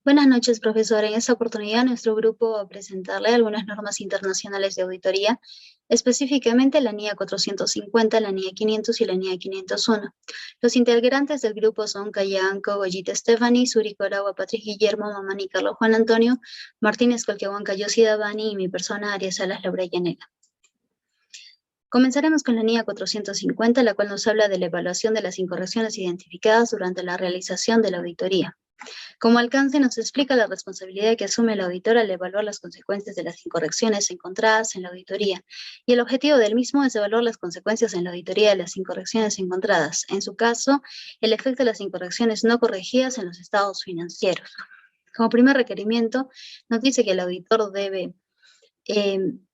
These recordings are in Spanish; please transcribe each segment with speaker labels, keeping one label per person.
Speaker 1: Buenas noches, profesor. En esta oportunidad nuestro grupo va a presentarle algunas normas internacionales de auditoría, específicamente la NIA 450, la NIA 500 y la NIA 501. Los integrantes del grupo son Cayanco, Goyita Stephanie, Suriko Aragua, Patrick Guillermo, Mamani Carlos Juan Antonio, Martínez Colquehuanca, Yossi Davani y mi persona, Arias Salas Laura Llanega. Comenzaremos con la NIA 450, la cual nos habla de la evaluación de las incorrecciones identificadas durante la realización de la auditoría. Como alcance nos explica la responsabilidad que asume el auditor al evaluar las consecuencias de las incorrecciones encontradas en la auditoría, y el objetivo del mismo es evaluar las consecuencias en la auditoría de las incorrecciones encontradas, en su caso, el efecto de las incorrecciones no corregidas en los estados financieros. Como primer requerimiento, nos dice que el auditor debe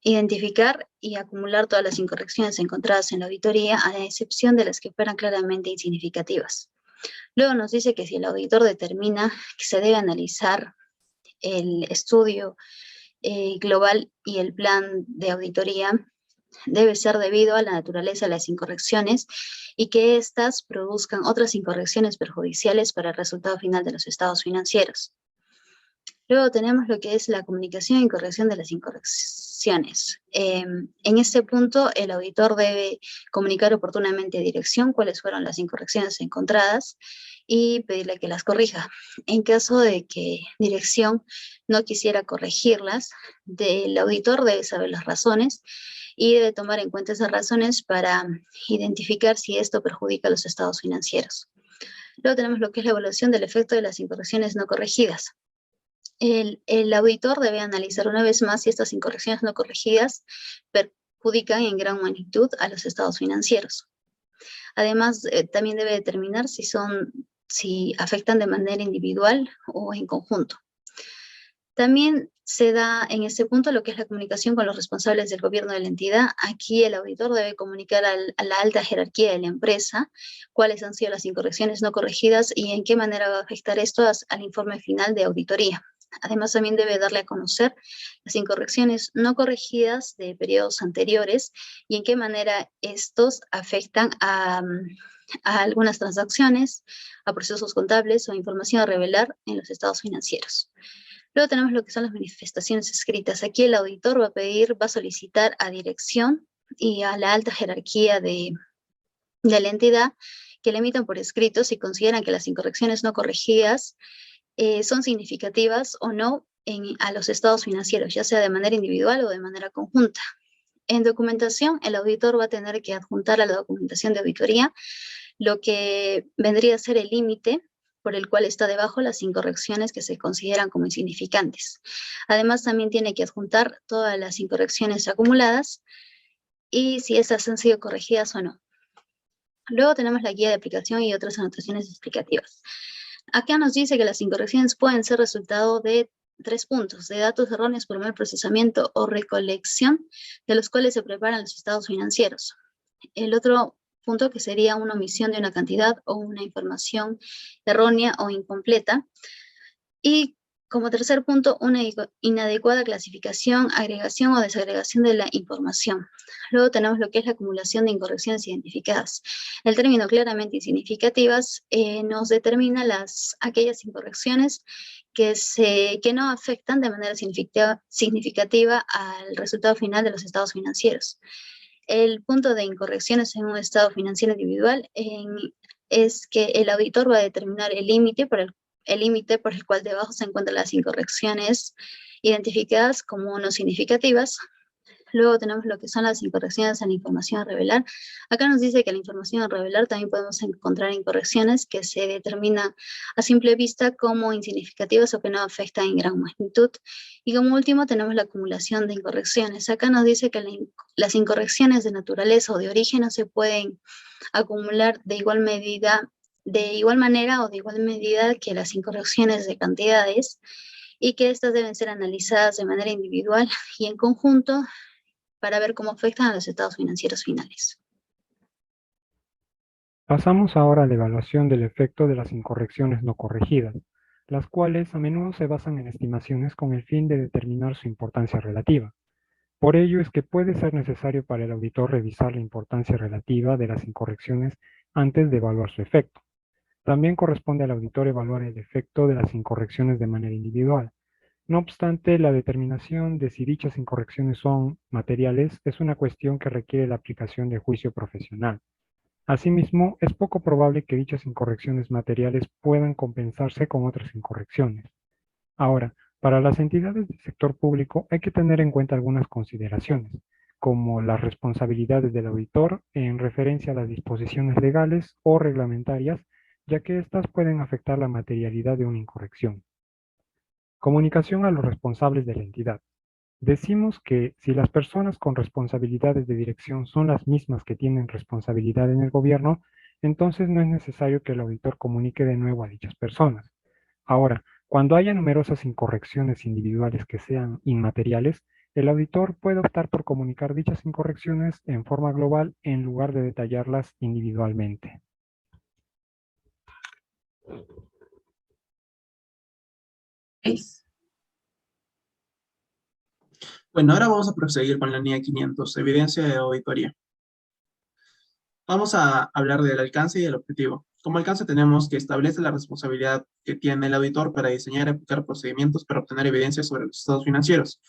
Speaker 1: identificar y acumular todas las incorrecciones encontradas en la auditoría, a la excepción de las que fueran claramente insignificativas. Luego nos dice que si el auditor determina que se debe analizar el estudio global y el plan de auditoría, debe ser debido a la naturaleza de las incorrecciones y que éstas produzcan otras incorrecciones perjudiciales para el resultado final de los estados financieros. Luego tenemos lo que es la comunicación y corrección de las incorrecciones. En este punto, el auditor debe comunicar oportunamente a dirección cuáles fueron las incorrecciones encontradas y pedirle que las corrija. En caso de que dirección no quisiera corregirlas, el auditor debe saber las razones y debe tomar en cuenta esas razones para identificar si esto perjudica a los estados financieros. Luego tenemos lo que es la evaluación del efecto de las incorrecciones no corregidas. El auditor debe analizar una vez más si estas incorrecciones no corregidas perjudican en gran magnitud a los estados financieros. Además, también debe determinar si afectan de manera individual o en conjunto. También se da en este punto lo que es la comunicación con los responsables del gobierno de la entidad. Aquí el auditor debe comunicar a la alta jerarquía de la empresa cuáles han sido las incorrecciones no corregidas y en qué manera va a afectar esto al informe final de auditoría. Además, también debe darle a conocer las incorrecciones no corregidas de periodos anteriores y en qué manera estos afectan a algunas transacciones, a procesos contables o información a revelar en los estados financieros. Luego tenemos lo que son las manifestaciones escritas. Aquí el auditor va a solicitar a dirección y a la alta jerarquía de la entidad que le emitan por escrito si consideran que las incorrecciones no corregidas son significativas o no a los estados financieros, ya sea de manera individual o de manera conjunta. En documentación, el auditor va a tener que adjuntar a la documentación de auditoría lo que vendría a ser el límite por el cual está debajo las incorrecciones que se consideran como insignificantes. Además, también tiene que adjuntar todas las incorrecciones acumuladas y si estas han sido corregidas o no. Luego tenemos la guía de aplicación y otras anotaciones explicativas. Acá nos dice que las incorrecciones pueden ser resultado de 3 puntos: de datos erróneos por mal procesamiento o recolección, de los cuales se preparan los estados financieros. El otro punto que sería una omisión de una cantidad o una información errónea o incompleta. Y como tercer punto, una inadecuada clasificación, agregación o desagregación de la información. Luego tenemos lo que es la acumulación de incorrecciones identificadas. El término claramente insignificativas nos determina aquellas incorrecciones que no afectan de manera significativa al resultado final de los estados financieros. El punto de incorrecciones en un estado financiero individual es que el auditor va a determinar el límite por el cual debajo se encuentran las incorrecciones identificadas como no significativas. Luego tenemos lo que son las incorrecciones en la información a revelar. Acá nos dice que en la información a revelar también podemos encontrar incorrecciones que se determinan a simple vista como insignificativas o que no afectan en gran magnitud. Y como último tenemos la acumulación de incorrecciones. Acá nos dice que las incorrecciones de naturaleza o de origen no se pueden acumular de igual manera o de igual medida que las incorrecciones de cantidades, y que estas deben ser analizadas de manera individual y en conjunto para ver cómo afectan a los estados financieros finales.
Speaker 2: Pasamos ahora a la evaluación del efecto de las incorrecciones no corregidas, las cuales a menudo se basan en estimaciones con el fin de determinar su importancia relativa. Por ello es que puede ser necesario para el auditor revisar la importancia relativa de las incorrecciones antes de evaluar su efecto. También corresponde al auditor evaluar el efecto de las incorrecciones de manera individual. No obstante, la determinación de si dichas incorrecciones son materiales es una cuestión que requiere la aplicación de juicio profesional. Asimismo, es poco probable que dichas incorrecciones materiales puedan compensarse con otras incorrecciones. Ahora, para las entidades del sector público hay que tener en cuenta algunas consideraciones, como las responsabilidades del auditor en referencia a las disposiciones legales o reglamentarias, ya que éstas pueden afectar la materialidad de una incorrección. Comunicación a los responsables de la entidad. Decimos que si las personas con responsabilidades de dirección son las mismas que tienen responsabilidad en el gobierno, entonces no es necesario que el auditor comunique de nuevo a dichas personas. Ahora, cuando haya numerosas incorrecciones individuales que sean inmateriales, el auditor puede optar por comunicar dichas incorrecciones en forma global en lugar de detallarlas individualmente.
Speaker 3: Bueno, ahora vamos a proseguir con la NIA 500, evidencia de auditoría. Vamos a hablar del alcance y el objetivo. Como alcance tenemos que establece la responsabilidad que tiene el auditor para diseñar y aplicar procedimientos para obtener evidencias sobre los estados financieros.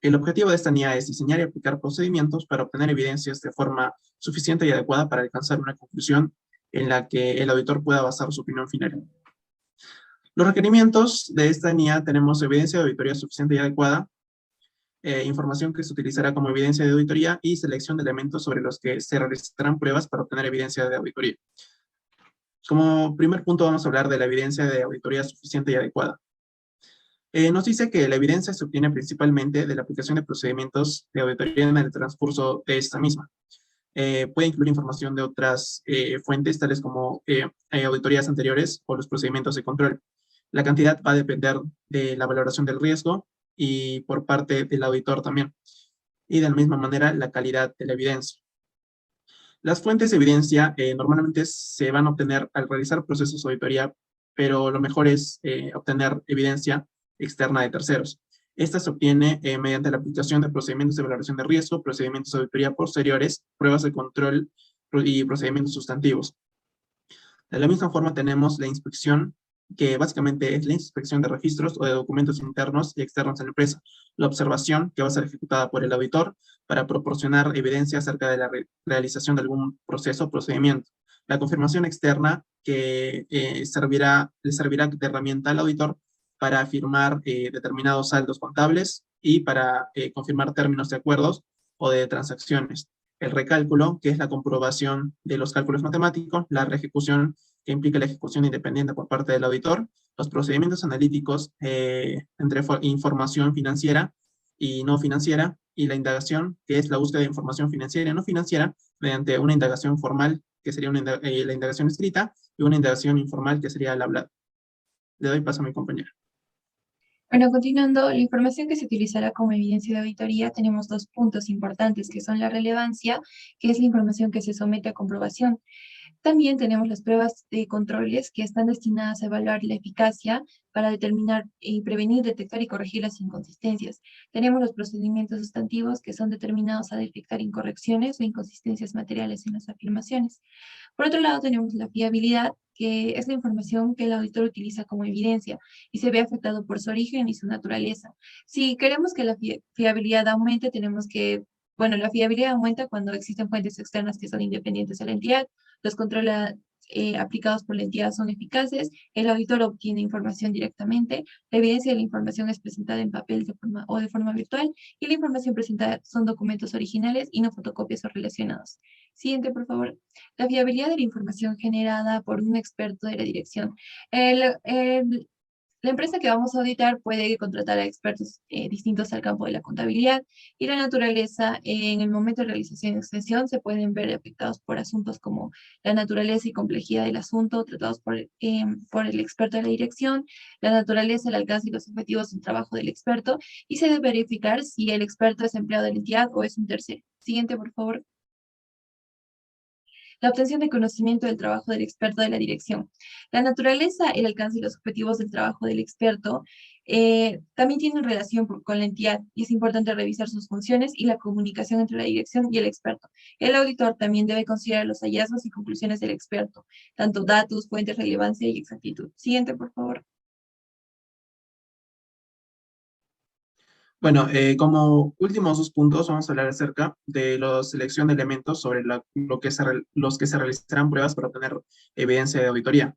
Speaker 3: El objetivo de esta NIA es diseñar y aplicar procedimientos para obtener evidencias de forma suficiente y adecuada para alcanzar una conclusión en la que el auditor pueda basar su opinión final. Los requerimientos de esta NIA tenemos evidencia de auditoría suficiente y adecuada, información que se utilizará como evidencia de auditoría y selección de elementos sobre los que se realizarán pruebas para obtener evidencia de auditoría. Como primer punto vamos a hablar de la evidencia de auditoría suficiente y adecuada. Nos dice que la evidencia se obtiene principalmente de la aplicación de procedimientos de auditoría en el transcurso de esta misma. Puede incluir información de otras fuentes, tales como auditorías anteriores o los procedimientos de control. La cantidad va a depender de la valoración del riesgo y por parte del auditor también. Y de la misma manera, la calidad de la evidencia. Las fuentes de evidencia normalmente se van a obtener al realizar procesos de auditoría, pero lo mejor es obtener evidencia externa de terceros. Esta se obtiene mediante la aplicación de procedimientos de valoración de riesgo, procedimientos de auditoría posteriores, pruebas de control y procedimientos sustantivos. De la misma forma tenemos la inspección, que básicamente es la inspección de registros o de documentos internos y externos de la empresa. La observación, que va a ser ejecutada por el auditor para proporcionar evidencia acerca de la realización de algún proceso o procedimiento. La confirmación externa, que le servirá de herramienta al auditor para afirmar determinados saldos contables y para confirmar términos de acuerdos o de transacciones. El recálculo, que es la comprobación de los cálculos matemáticos, la reejecución, que implica la ejecución independiente por parte del auditor, los procedimientos analíticos entre información financiera y no financiera, y la indagación, que es la búsqueda de información financiera y no financiera, mediante una indagación formal, que sería la indagación escrita, y una indagación informal, que sería el hablado. Le doy paso a mi compañero.
Speaker 4: Bueno, continuando, la información que se utilizará como evidencia de auditoría, tenemos dos puntos importantes, que son la relevancia, que es la información que se somete a comprobación. También tenemos las pruebas de controles que están destinadas a evaluar la eficacia para determinar y prevenir, detectar y corregir las inconsistencias. Tenemos los procedimientos sustantivos que son determinados a detectar incorrecciones o inconsistencias materiales en las afirmaciones. Por otro lado, tenemos la fiabilidad, que es la información que el auditor utiliza como evidencia y se ve afectado por su origen y su naturaleza. Si queremos que la fiabilidad aumente, tenemos que, bueno, la fiabilidad aumenta cuando existen fuentes externas que son independientes de la entidad, los controles aplicados por la entidad son eficaces, el auditor obtiene información directamente, la evidencia de la información es presentada en papel o de forma virtual, y la información presentada son documentos originales y no fotocopias o relacionados. Siguiente, por favor. La fiabilidad de la información generada por un experto de la dirección. La empresa que vamos a auditar puede contratar a expertos distintos al campo de la contabilidad y la naturaleza. En el momento de realización y extensión se pueden ver afectados por asuntos como la naturaleza y complejidad del asunto tratados por el experto de la dirección, la naturaleza, el alcance y los objetivos del trabajo del experto, y se debe verificar si el experto es empleado de la entidad o es un tercero. Siguiente, por favor. La obtención de conocimiento del trabajo del experto de la dirección. La naturaleza, el alcance y los objetivos del trabajo del experto También tienen relación con la entidad y es importante revisar sus funciones y la comunicación entre la dirección y el experto. El auditor también debe considerar los hallazgos y conclusiones del experto, tanto datos, fuentes, relevancia y exactitud. Siguiente, por favor.
Speaker 3: Bueno, como últimos 2 puntos, vamos a hablar acerca de la selección de elementos sobre los que se realizarán pruebas para obtener evidencia de auditoría.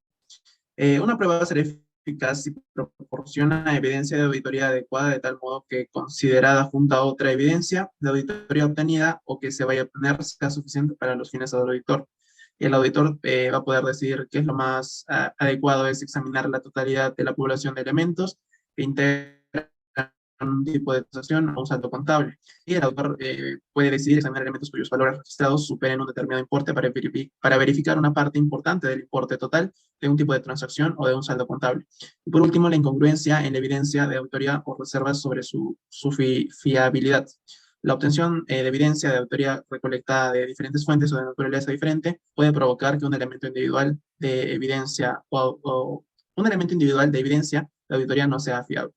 Speaker 3: Una prueba será eficaz si proporciona evidencia de auditoría adecuada de tal modo que, considerada junto a otra evidencia de auditoría obtenida o que se vaya a obtener, sea suficiente para los fines del auditor. El auditor va a poder decidir qué es lo más adecuado, es examinar la totalidad de la población de elementos que integran un tipo de transacción o un saldo contable. Y el auditor puede decidir examinar elementos cuyos valores registrados superen un determinado importe para verificar una parte importante del importe total de un tipo de transacción o de un saldo contable. Y por último, la incongruencia en la evidencia de auditoría o reservas sobre su fiabilidad. La obtención de evidencia de auditoría recolectada de diferentes fuentes o de naturaleza diferente puede provocar que un elemento individual de evidencia o un elemento individual de evidencia de auditoría no sea fiable.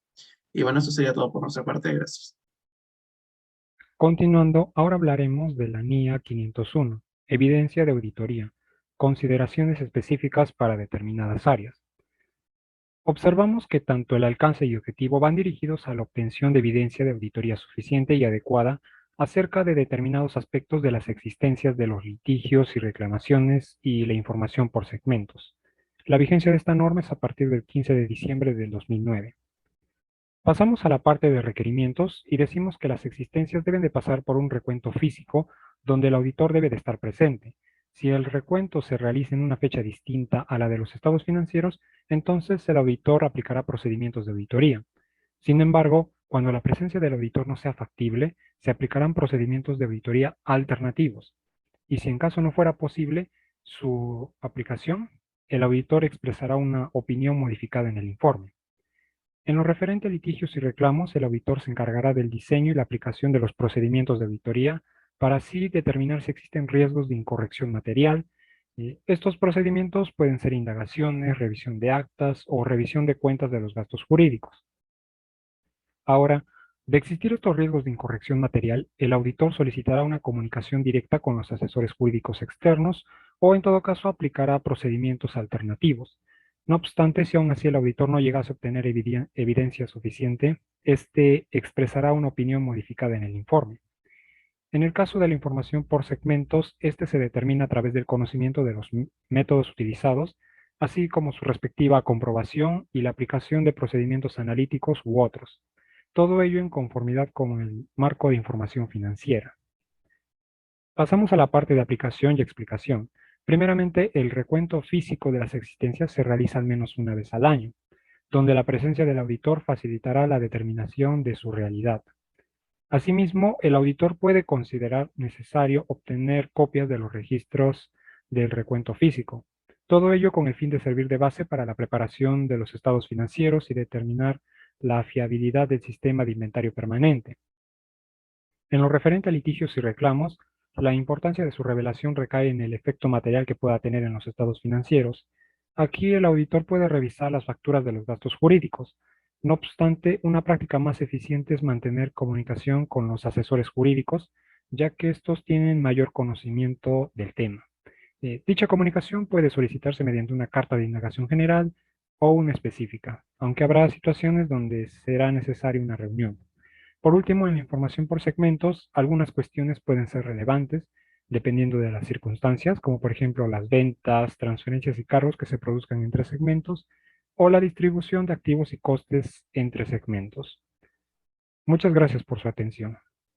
Speaker 3: Y bueno, eso sería todo por nuestra parte. Gracias.
Speaker 2: Continuando, ahora hablaremos de la NIA 501, evidencia de auditoría, consideraciones específicas para determinadas áreas. Observamos que tanto el alcance y objetivo van dirigidos a la obtención de evidencia de auditoría suficiente y adecuada acerca de determinados aspectos de las existencias de los litigios y reclamaciones y la información por segmentos. La vigencia de esta norma es a partir del 15 de diciembre del 2009. Pasamos a la parte de requerimientos y decimos que las existencias deben de pasar por un recuento físico donde el auditor debe de estar presente. Si el recuento se realiza en una fecha distinta a la de los estados financieros, entonces el auditor aplicará procedimientos de auditoría. Sin embargo, cuando la presencia del auditor no sea factible, se aplicarán procedimientos de auditoría alternativos. Y si en caso no fuera posible su aplicación, el auditor expresará una opinión modificada en el informe. En lo referente a litigios y reclamos, el auditor se encargará del diseño y la aplicación de los procedimientos de auditoría para así determinar si existen riesgos de incorrección material. Estos procedimientos pueden ser indagaciones, revisión de actas o revisión de cuentas de los gastos jurídicos. Ahora, de existir estos riesgos de incorrección material, el auditor solicitará una comunicación directa con los asesores jurídicos externos o en todo caso aplicará procedimientos alternativos. No obstante, si aún así el auditor no llegase a obtener evidencia suficiente, este expresará una opinión modificada en el informe. En el caso de la información por segmentos, este se determina a través del conocimiento de los métodos utilizados, así como su respectiva comprobación y la aplicación de procedimientos analíticos u otros. Todo ello en conformidad con el marco de información financiera. Pasamos a la parte de aplicación y explicación. Primeramente, el recuento físico de las existencias se realiza al menos una vez al año, donde la presencia del auditor facilitará la determinación de su realidad. Asimismo, el auditor puede considerar necesario obtener copias de los registros del recuento físico. Todo ello con el fin de servir de base para la preparación de los estados financieros y determinar la fiabilidad del sistema de inventario permanente. En lo referente a litigios y reclamos, la importancia de su revelación recae en el efecto material que pueda tener en los estados financieros. Aquí el auditor puede revisar las facturas de los gastos jurídicos. No obstante, una práctica más eficiente es mantener comunicación con los asesores jurídicos, ya que estos tienen mayor conocimiento del tema. Dicha comunicación puede solicitarse mediante una carta de indagación general o una específica, aunque habrá situaciones donde será necesaria una reunión. Por último, en la información por segmentos, algunas cuestiones pueden ser relevantes dependiendo de las circunstancias, como por ejemplo las ventas, transferencias y cargos que se produzcan entre segmentos, o la distribución de activos y costes entre segmentos. Muchas gracias por su atención.